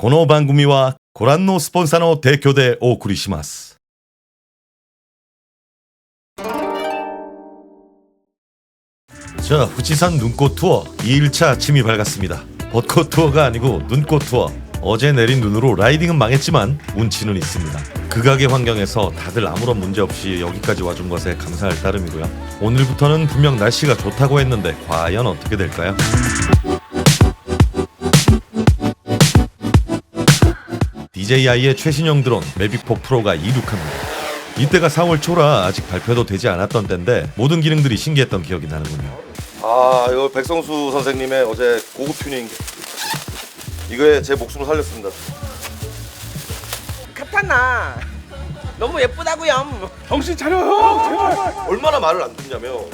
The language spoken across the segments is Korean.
この番組はご覧のスポンサーの提供でお送りします。 자, 후지산 눈꽃 투어 2일차 침이 밝았습니다. 벚꽃 투어가 아니고 눈꽃 투어. 어제 내린 눈으로 라이딩은 망했지만 운치는 있습니다. 극악의 환경에서 다들 아무런 문제 없이 여기까지 와준 것에 감사할 따름이고요. 오늘부터는 분명 날씨가 좋다고 했는데 과연 어떻게 될까요? DJI의 최신형 드론 매빅4 프로가 이륙합니다. 이때가 4월 초라 아직 발표도 되지 않았던 때인데 모든 기능들이 신기했던 기억이 나는군요. 아, 이거 백성수 선생님의 어제 고급 튜닝, 이거에 제 목숨을 살렸습니다. 카타나 너무 예쁘다고요. 정신 차려 형 제발. 얼마나 말을 안 듣냐며.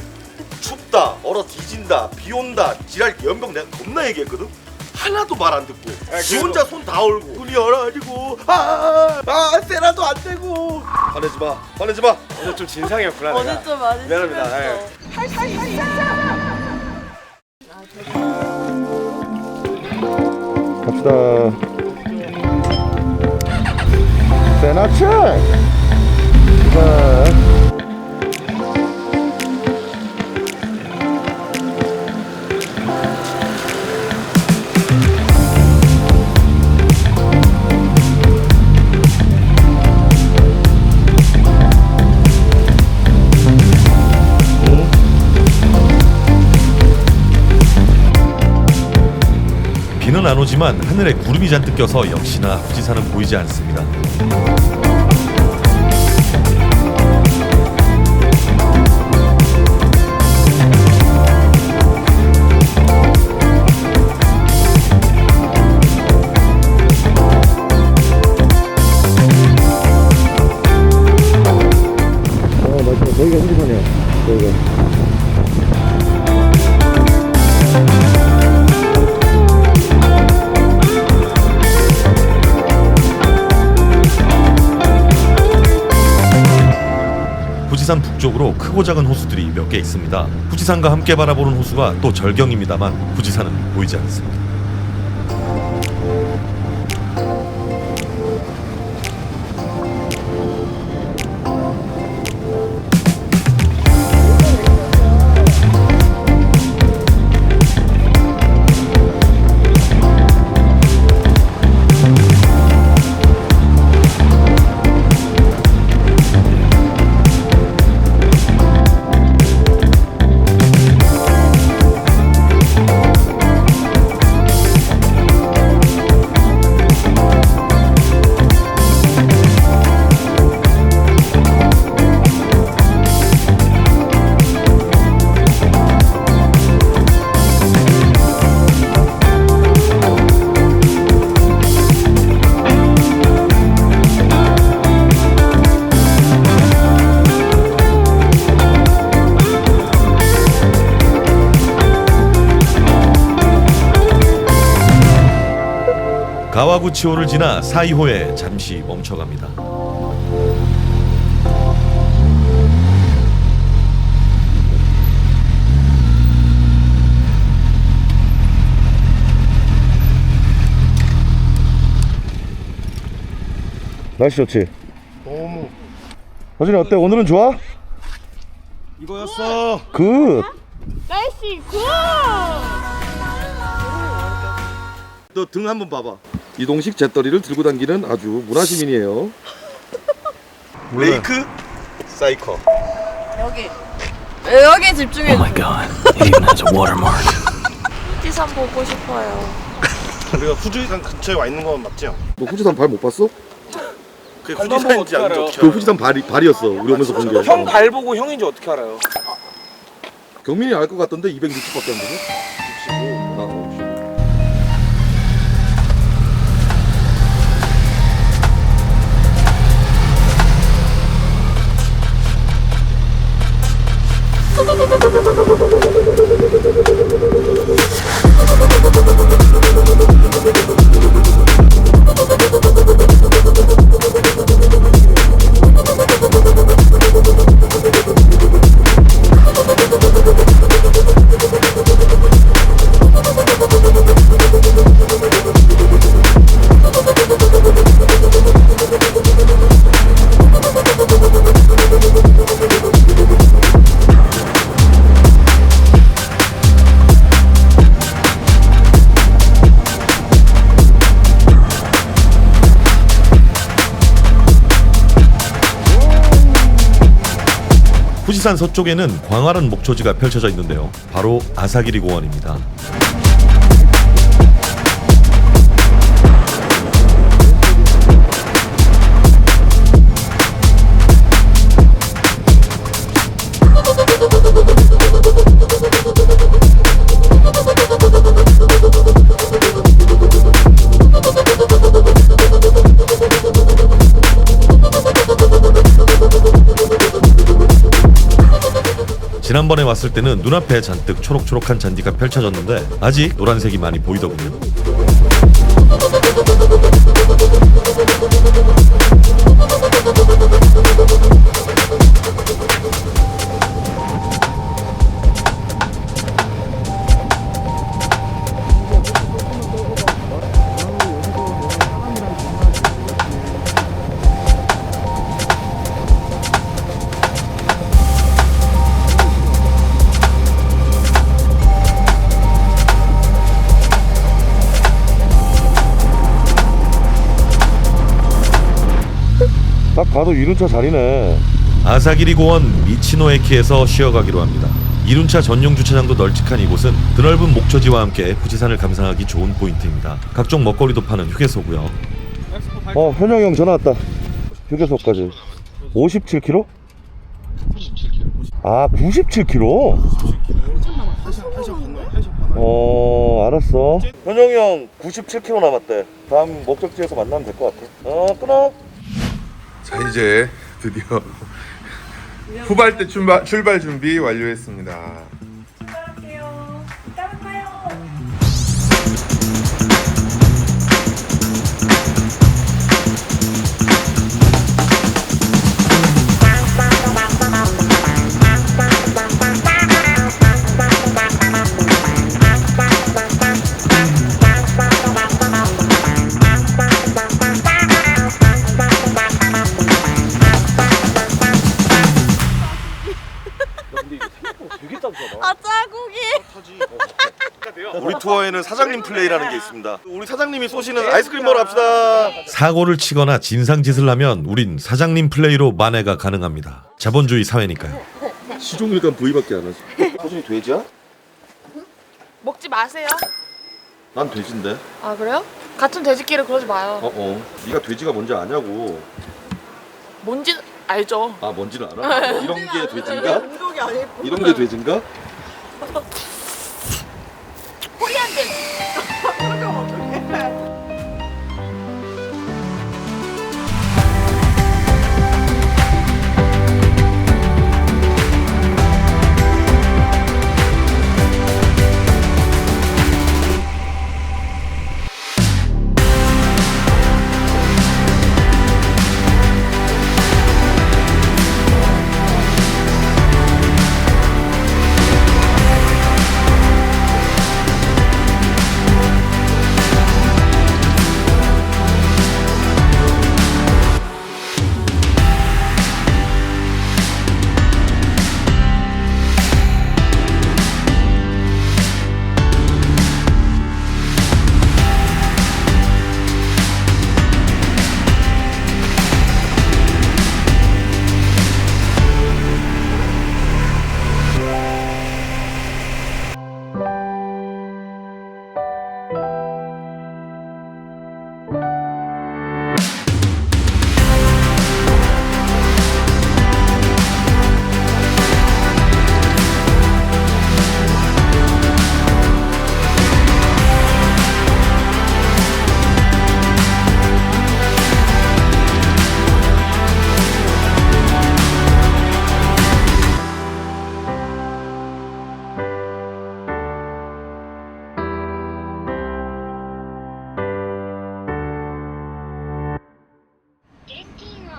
춥다, 얼어 뒤진다, 비 온다, 지랄 연병 내가 겁나 얘기했거든. 하나도 말 안 듣고 지 혼자 손 다 얼고 눈이 얼어가지고 세라도 안 되고. 화내지 마, 화내지 마. 오늘 좀 진상이었구나. 오늘 좀 많이 미안합니다. 심했어. 갑시다. 세나체. 비는 안 오지만 하늘에 구름이 잔뜩 껴서 역시나 후지산은 보이지 않습니다. 맞아, 저기가 후지산이야. 저기가. 후지산 북쪽으로 크고 작은 호수들이 몇 개 있습니다. 후지산과 함께 바라보는 호수가 또 절경입니다만 후지산은 보이지 않습니다. 가와구치호를 지나 사이호에 잠시 멈춰갑니다. 날씨 좋지? 너무. 서진이 어때? 오늘은 좋아? 이거였어. 굿. 날씨 굿. 너 등 한번 봐봐. 이동식 잿더리를 들고 다니는 아주 문화시민이에요. 레이크 사이커. 여기 집중해. Oh my god, it even has a watermark. 후지산 보고 싶어요. 우리가 후지산 근처에 와 있는 건 맞죠? 너 후지산 발 못 봤어? 그게 후지산인지 아닌지 어떻게 그 후지산 발이었어. 우리 오면서 본 게. 형 발 보고 형인지 어떻게 알아요? 경민이 알 것 같던데 260밖에 안 되고. 65. 富士山서쪽에는 광활한 목초지가 펼쳐져 있는데요. 바로 아사기리 공원입니다. 지난번에 왔을 때는 눈앞에 잔뜩 초록초록한 잔디가 펼쳐졌는데 아직 노란색이 많이 보이더군요. 딱 봐도 이륜차 자리네. 아사기리 공원 미치노에키에서 쉬어가기로 합니다. 이륜차 전용 주차장도 널찍한 이곳은 드넓은 목초지와 함께富士山을 감상하기 좋은 포인트입니다. 각종 먹거리도 파는 휴게소고요. 현영이 형 전화 왔다. 휴게소까지 57km? 아 97km? 알았어. 현영이 형 97km 남았대. 다음 목적지에서 만나면 될 것 같아. 끊어. 자, 이제 드디어 후발대 출발 준비 완료했습니다. 아 짜고기. 우리 투어에는 사장님 플레이라는 게 있습니다. 우리 사장님이 쏘시는 아이스크림 먹으러 갑시다. 사고를 치거나 진상짓을 하면 우린 사장님 플레이로 만회가 가능합니다. 자본주의 사회니까요. 시종일관 V밖에 안 하지. 서준이 돼지야? 먹지 마세요. 난 돼지인데. 아 그래요? 같은 돼지끼리 그러지 마요. 네가 돼지가 뭔지 아냐고. 뭔지 알죠. 아 뭔지는 알아? 이런 게 돼지인가? 이런 게 돼지인가? 코리안 돼지.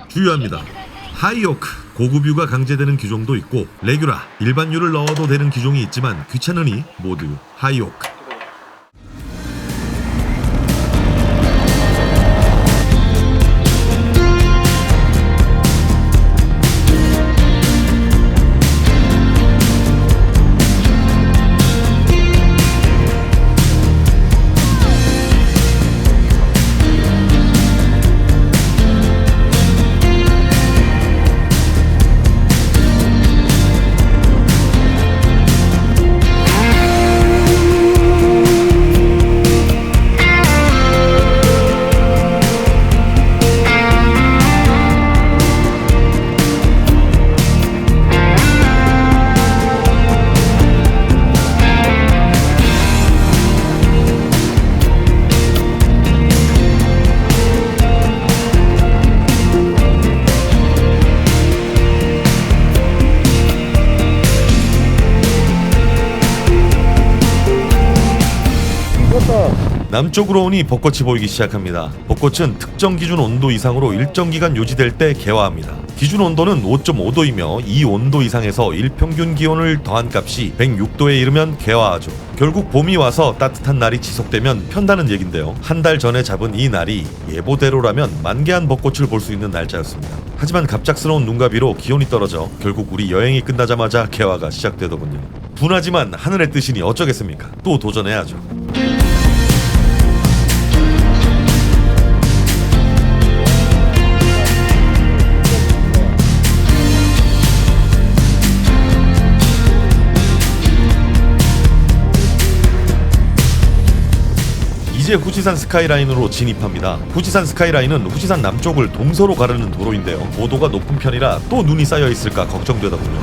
주의합니다. 하이오크 고급유가 강제되는 규정도 있고 레귤라 일반유를 넣어도 되는 규정이 있지만 귀찮으니 모두 하이오크. 남쪽으로 오니 벚꽃이 보이기 시작합니다. 벚꽃은 특정 기준 온도 이상으로 일정 기간 유지될 때 개화합니다. 기준 온도는 5.5도이며 이 온도 이상에서 일평균 기온을 더한 값이 106도에 이르면 개화하죠. 결국 봄이 와서 따뜻한 날이 지속되면 편다는 얘긴데요. 한 달 전에 잡은 이 날이 예보대로라면 만개한 벚꽃을 볼 수 있는 날짜였습니다. 하지만 갑작스러운 눈과 비로 기온이 떨어져 결국 우리 여행이 끝나자마자 개화가 시작되더군요. 분하지만 하늘의 뜻이니 어쩌겠습니까? 또 도전해야죠. 이제 후지산 스카이라인으로 진입합니다. 후지산 스카이라인은 후지산 남쪽을 동서로 가르는 도로인데요. 고도가 높은 편이라 또 눈이 쌓여 있을까 걱정되더군요.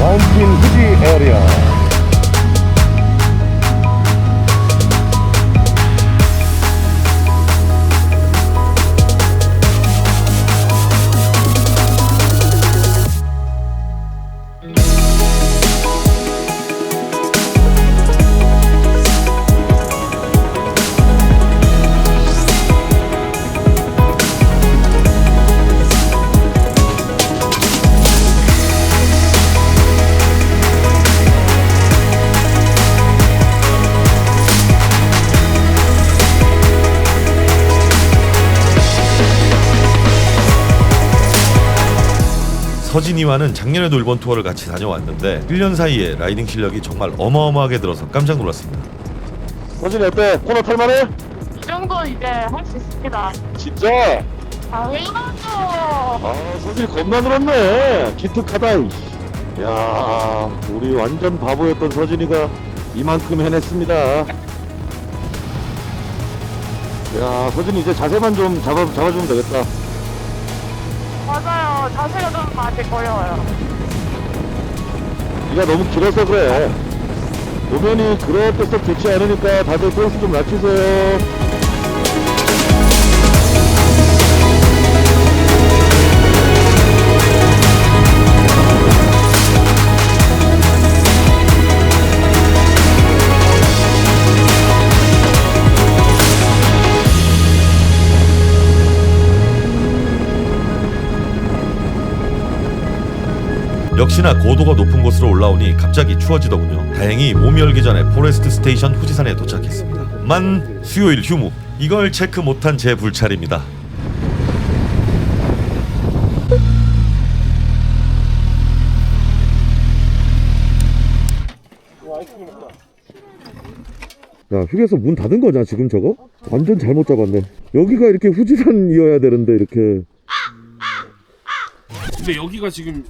마운틴 후지 에리아. 서진이와는 작년에도 일본 투어를 같이 다녀왔는데 1년 사이에 라이딩 실력이 정말 어마어마하게 늘어서 깜짝 놀랐습니다. 서진이 어때? 코너 탈만해? 이 정도는 이제 할 수 있습니다. 진짜? 당연하죠. 아, 서진이 겁나 늘었네. 기특하다. 야, 우리 완전 바보였던 서진이가 이만큼 해냈습니다. 야, 서진이 이제 자세만 좀 잡아주면 되겠다. 맞아요. 자세가 좀 아직 어려워요. 네가 너무 길어서 그래. 노면이 그렇게썩 좋지 않으니까 다들 페이스 좀 낮추세요. 역시나 고도가 높은 곳으로 올라오니 갑자기 추워지더군요. 다행히 몸이 열기 전에 포레스트 스테이션 후지산에 도착했습니다. 만 수요일 휴무. 이걸 체크 못한 제 불찰입니다. 야, 휴게소 문 닫은 거냐 지금 저거? 완전 잘못 잡았네. 여기가 이렇게 후지산이어야 되는데 이렇게. 근데 여기가 지금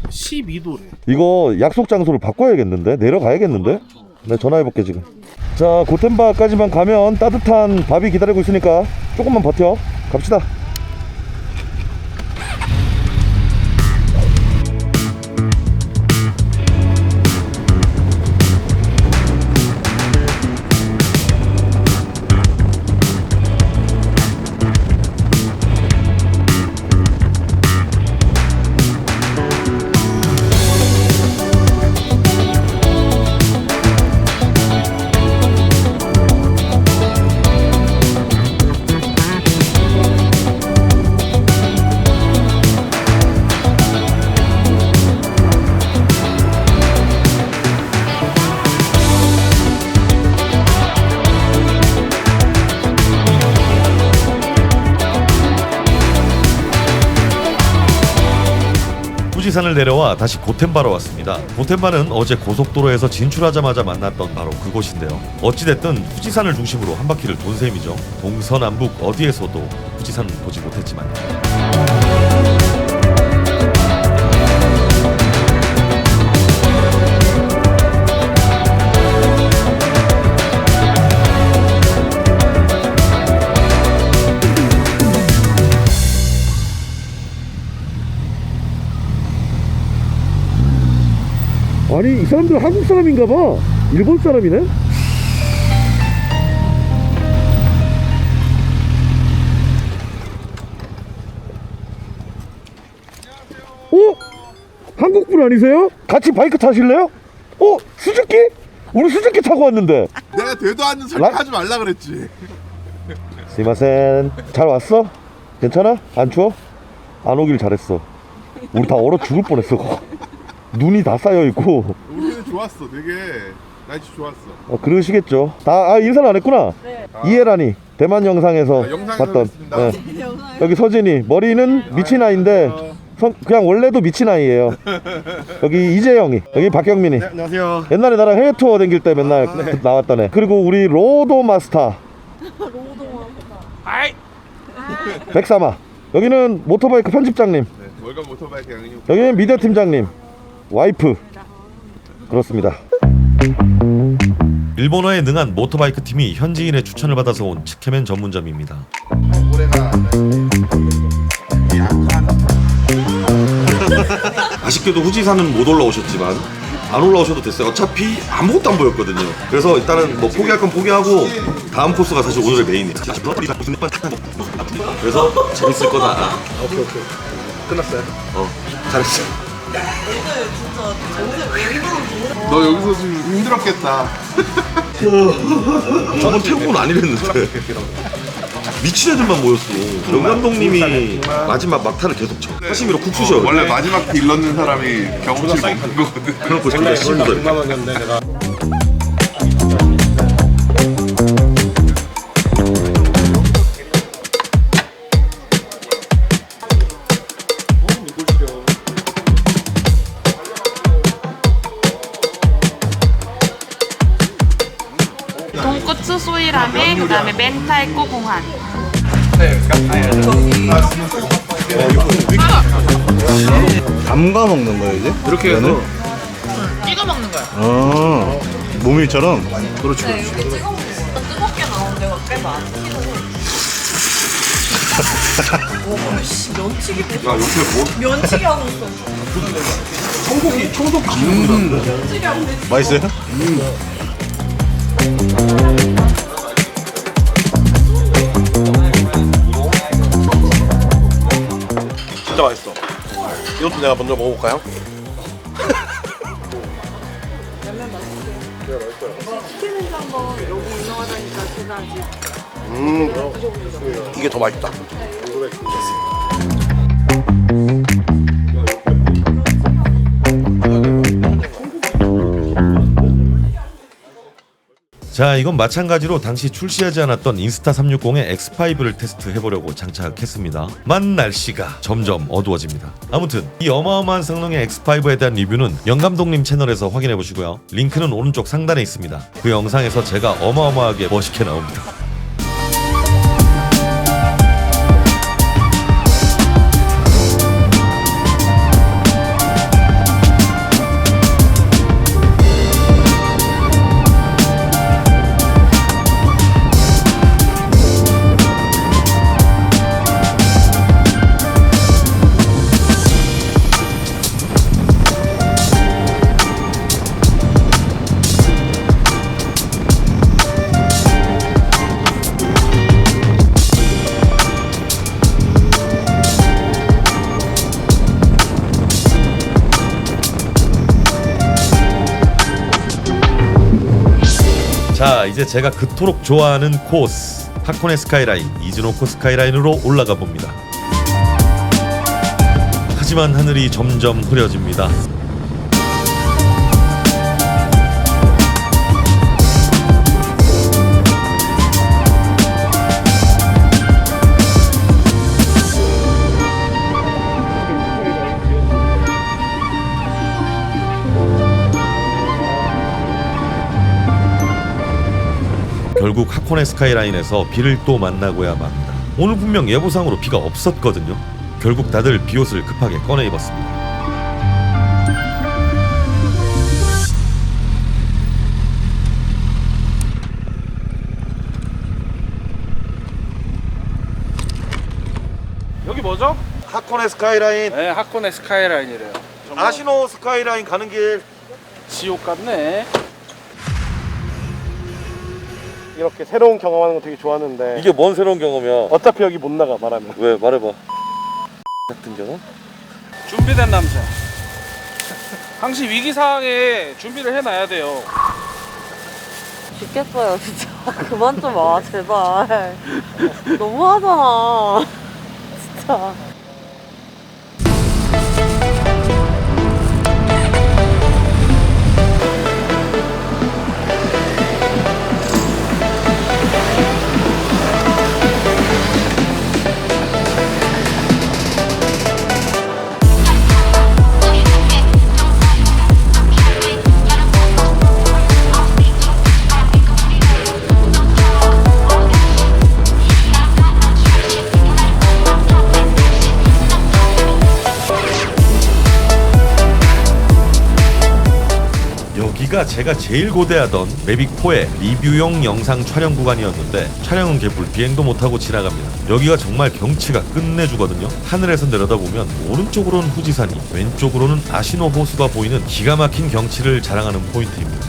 12도래. 이거 약속 장소를 바꿔야겠는데? 내려가야겠는데? 내가 전화해볼게 지금. 자, 고텐바까지만 가면 따뜻한 밥이 기다리고 있으니까 조금만 버텨. 갑시다. 후지산을 내려와 다시 고텐바로 왔습니다. 고텐바는 어제 고속도로에서 진출하자마자 만났던 바로 그곳인데요. 어찌됐든 후지산을 중심으로 한 바퀴를 돈 셈이죠. 동서남북 어디에서도 후지산은 보지 못했지만. 아니 이 사람들 한국 사람인가봐. 일본 사람이네. 어? 한국분 아니세요? 같이 바이크 타실래요? 어? 수즈키? 우리 수즈키 타고 왔는데. 내가 되도 않는 소리 하지 말라 그랬지. 스미마센. 잘 왔어? 괜찮아? 안 추워? 안 오길 잘했어. 우리 다 얼어 죽을 뻔했어. 눈이 다 쌓여있고. 우리는 좋았어. 되게 날씨 좋았어. 그러시겠죠. 다 인사는 안 했구나. 이해란이 대만 영상에서 영상에서 봤던. 뵀습니다. 네. 여기 서진이 머리는 미친 아이인데 그냥 원래도 미친 아이예요. 여기 이재영이, 여기 박경민이. 안녕하세요. 옛날에 나랑 해외 투어 다닐 때 맨날 나왔던 애. 그리고 우리 로도 마스터. 백사마. 여기는 모터바이크 편집장님. 네, 월간 모터바이크 양님. 여기는 미디어 팀장님. 와이프. 그렇습니다. 일본어에 능한 모터바이크 팀이 현지인의 추천을 받아서 온 츠케멘 전문점입니다. 올해가 아쉽게도 후지산은 못 올라오셨지만 안 올라오셔도 됐어요. 어차피 아무것도 안 보였거든요. 그래서 일단은 뭐 포기할 건 포기하고 다음 코스가 사실 오늘의 메인이에요. 그래서 재밌을 거다. 오케이. 끝났어요. 잘했어. 너 여기서 지금 힘들었겠다. 저번 태국은 아니랬는데 미친 애들만 모였어. 정 감독님이 마지막 막타를 계속 쳐. 사시미로 쿡 쑤셔. 원래 마지막 길 넣는 사람이 경험치 먹는 거거든. 그런 거 진짜 힘들어. 100만 원이었는데 내가 돈코츠 소이라메, 그다음에 멘탈코 공한. 담가 먹는 거예요 이제? 이렇게 해서 찍어 먹는 거야. 모밀처럼? 그렇지. 뜨겁게 나오는 데가 꽤 많기는 해. 오씨 면치기 야 요새 뭐 면치기 하고 있어. 청소 감는다. 면치기 하고 있어. 맛있어요? 진짜 맛있어. 이것도 내가 먼저 먹어볼까요? 치킨은 한번 여기 유명하다니까 제가 아직 이게 더 맛있다. 자, 이건 마찬가지로 당시 출시하지 않았던 인스타 360의 X5를 테스트해보려고 장착했습니다. 만 날씨가 점점 어두워집니다. 아무튼 이 어마어마한 성능의 X5에 대한 리뷰는 영감독님 채널에서 확인해보시고요. 링크는 오른쪽 상단에 있습니다. 그 영상에서 제가 어마어마하게 멋있게 나옵니다. 자, 이제 제가 그토록 좋아하는 코스 하코네 스카이라인, 이즈노코 스카이라인으로 올라가 봅니다. 하지만 하늘이 점점 흐려집니다. 결국 하코네 스카이라인에서 비를 또 만나고야 맙니다. 오늘 분명 예보상으로 비가 없었거든요. 결국 다들 비옷을 급하게 꺼내 입었습니다. 여기 뭐죠? 하코네 스카이라인. 네, 하코네 스카이라인이래요. 아시노 스카이라인 가는 길 지옥 같네. 이렇게 새로운 경험하는 거 되게 좋아하는데 이게 뭔 새로운 경험이야? 어차피 여기 못 나가 말하면. 왜 말해봐. 같은 경험? 준비된 남자. 항시 위기 상황에 준비를 해놔야 돼요. 죽겠어요 진짜. 그만 좀 와 제발. 너무하잖아 진짜. 여기가 제가 제일 고대하던 매빅4의 리뷰용 영상 촬영 구간이었는데 촬영은 개뿔 비행도 못하고 지나갑니다. 여기가 정말 경치가 끝내주거든요. 하늘에서 내려다보면 오른쪽으로는 후지산이 왼쪽으로는 아시노 호수가 보이는 기가 막힌 경치를 자랑하는 포인트입니다.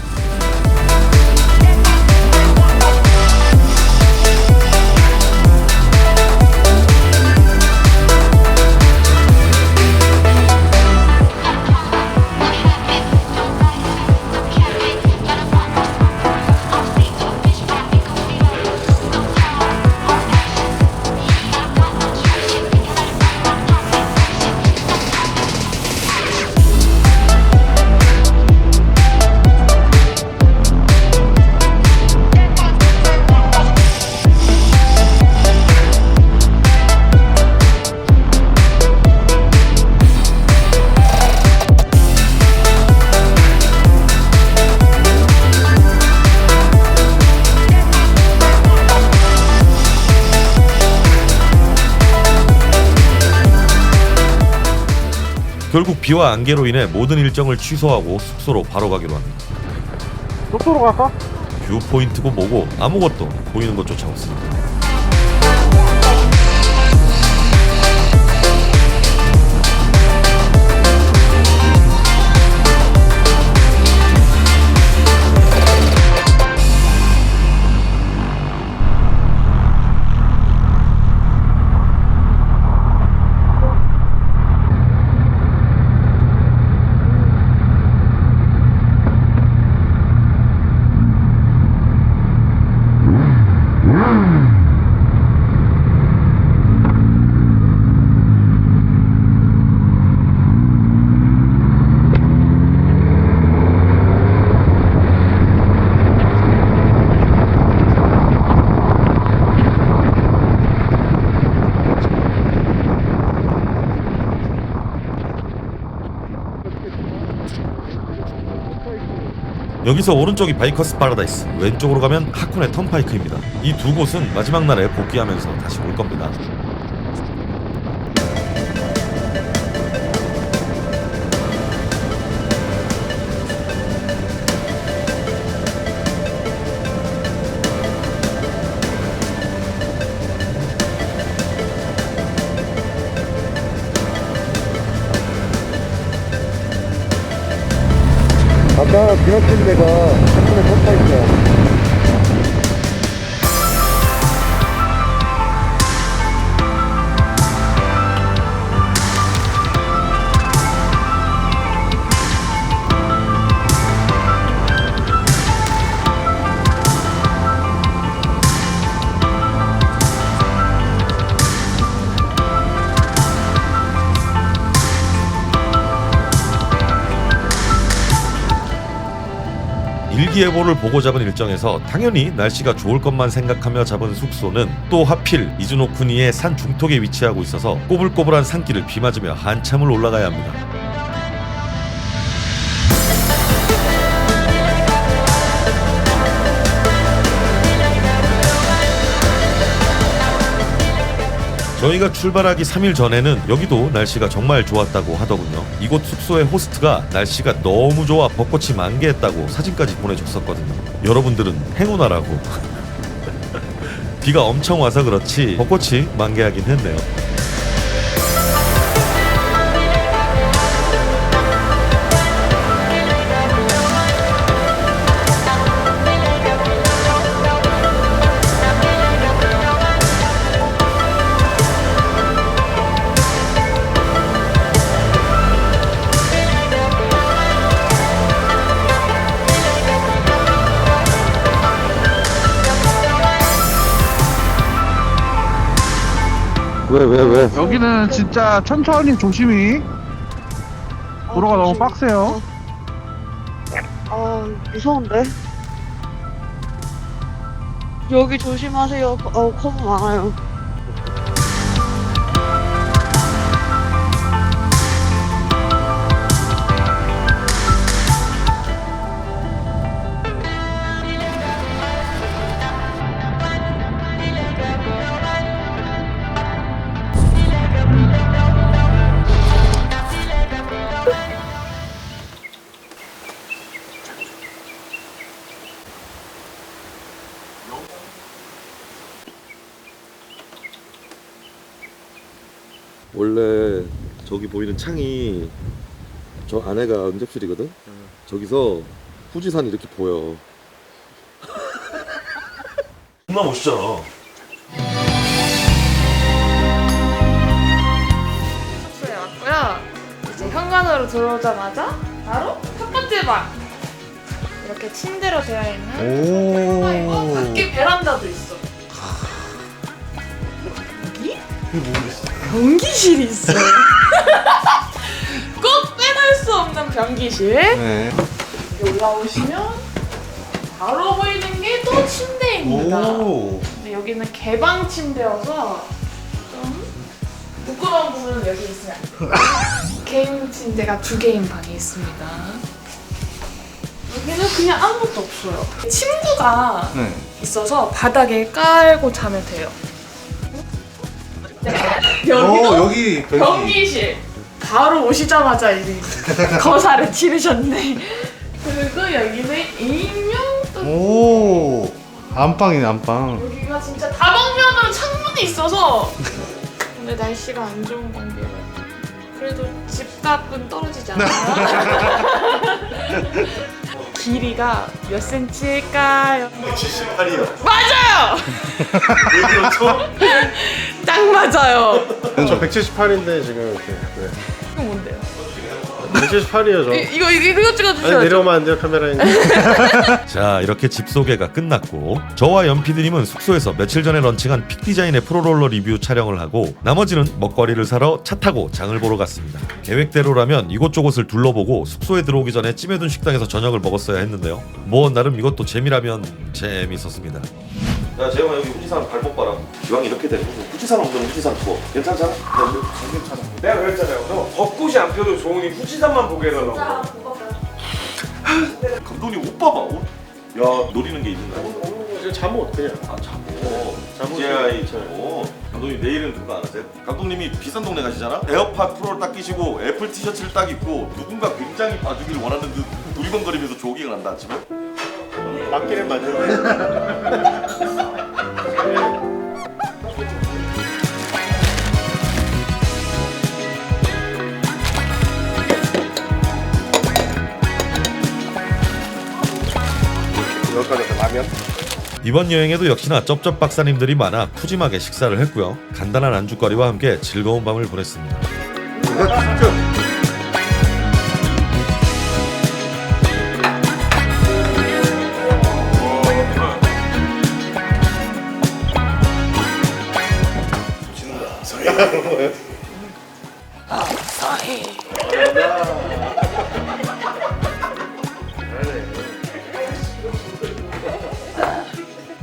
결국 비와 안개로 인해 모든 일정을 취소하고 숙소로 바로 가기로 합니다. 숙소로 갈까? 뷰포인트고 뭐고 아무것도 보이는 것조차 없습니다. 여기서 오른쪽이 바이커스 파라다이스, 왼쪽으로 가면 하코네 턴파이크입니다. 이 두 곳은 마지막 날에 복귀하면서 다시 올 겁니다. 아까 지나친 데가 하코네 턴파이크야. 일기예보를 보고 잡은 일정에서 당연히 날씨가 좋을 것만 생각하며 잡은 숙소는 또 하필 이즈노쿠니의 산 중턱에 위치하고 있어서 꼬불꼬불한 산길을 비 맞으며 한참을 올라가야 합니다. 저희가 출발하기 3일 전에는 여기도 날씨가 정말 좋았다고 하더군요. 이곳 숙소의 호스트가 날씨가 너무 좋아 벚꽃이 만개했다고 사진까지 보내줬었거든요. 여러분들은 행운아라고. 비가 엄청 와서 그렇지 벚꽃이 만개하긴 했네요. 왜? 여기는 진짜 천천히 조심히. 도로가 너무 빡세요. 무서운데? 여기 조심하세요. 커브 많아요. 원래 저기 보이는 창이 저 안에가 응접실이거든. 저기서 후지산이 이렇게 보여. 존나 멋있잖아. 숙소에 왔고요. 이제 현관으로 들어오자마자 바로 첫 번째 방. 이렇게 침대로 되어 있는 방이 있고 밖에 베란다도 있어. 여기? 변기실이 있어요. 꼭 빼놓을 수 없는 변기실. 네. 여기 올라오시면 바로 보이는 게 또 침대입니다. 근데 여기는 개방 침대여서 좀 부끄러운 부분은 여기 있으면 안 돼요. 개인 침대가 2개인 방이 있습니다. 여기는 그냥 아무것도 없어요. 침구가 네. 있어서 바닥에 깔고 자면 돼요. 여기도 여기 변기. 변기실. 바로 오시자마자 이제 거사를 치르셨네. 그리고 여기는 일명 또 오, 안방이네, 안방. 여기가 진짜 다방면으로 창문이 있어서 근데 날씨가 안 좋은 관계로 그래도 집값은 떨어지지 않아요? 길이가 몇 센치일까요? 178이요. 맞아요! 왜 그렇죠? 딱 맞아요. 저 178인데 지금 이렇게. 네. 이거 뭔데요? 178이에요 저. 이거 찍어주셔야죠. 아니 내려오면 안 돼요 카메라에. 자, 이렇게 집 소개가 끝났고 저와 연피디님은 숙소에서 며칠 전에 런칭한 픽디자인의 프로롤러 리뷰 촬영을 하고 나머지는 먹거리를 사러 차 타고 장을 보러 갔습니다. 계획대로라면 이곳저곳을 둘러보고 숙소에 들어오기 전에 찜해둔 식당에서 저녁을 먹었어야 했는데요. 뭐 나름 이것도 재미라면 재밌었습니다. 야 재영아 여기 후지산 발목 봐라. 기왕 이렇게 되고 후지산 없는 후지산 투어 괜찮잖아? 괜찮아. 내가 그랬잖아요. 너 벚꽃이 안 펴도 좋으니 후지산만 보게 해달라고. 감독님 옷 봐봐 옷. 야 노리는 게 있는 거야? 이제 잠옷 그냥. 아 잠옷. DJI 잠옷. 감독님 내일은 그거 안 하세요? 감독님이 비싼 동네 가시잖아? 에어팟 프로를 딱 끼시고 애플 티셔츠를 딱 입고 누군가 굉장히 봐주길 원하는 듯 두리번거리면서 조깅을 한다 아침에? 맞기는 맞는데. 여기까지 라면. 이번 여행에도 역시나 쩝쩝 박사님들이 많아 푸짐하게 식사를 했고요. 간단한 안주거리와 함께 즐거운 밤을 보냈습니다.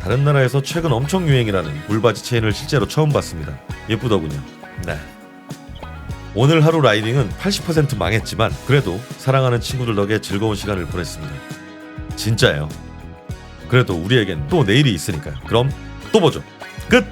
다른 나라에서 최근 엄청 유행이라는 물바지 체인을 실제로 처음 봤습니다. 예쁘더군요. 네. 오늘 하루 라이딩은 80% 망했지만 그래도 사랑하는 친구들 덕에 즐거운 시간을 보냈습니다. 진짜예요. 그래도 우리에겐 또 내일이 있으니까요. 그럼 또 보죠. 끝!